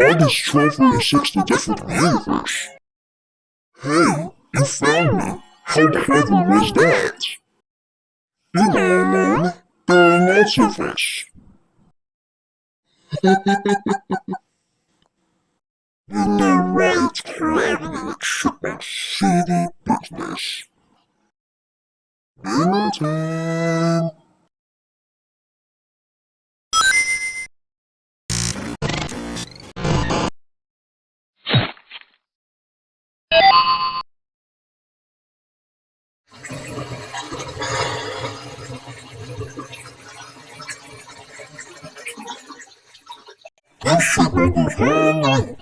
all these 1260 different behaviors. Hey, you found me. How clever was that? You know, Mom, there are lots of us. You know right, creating a Chipmunks CD business. Dinner time. This Chipmunk is hungry.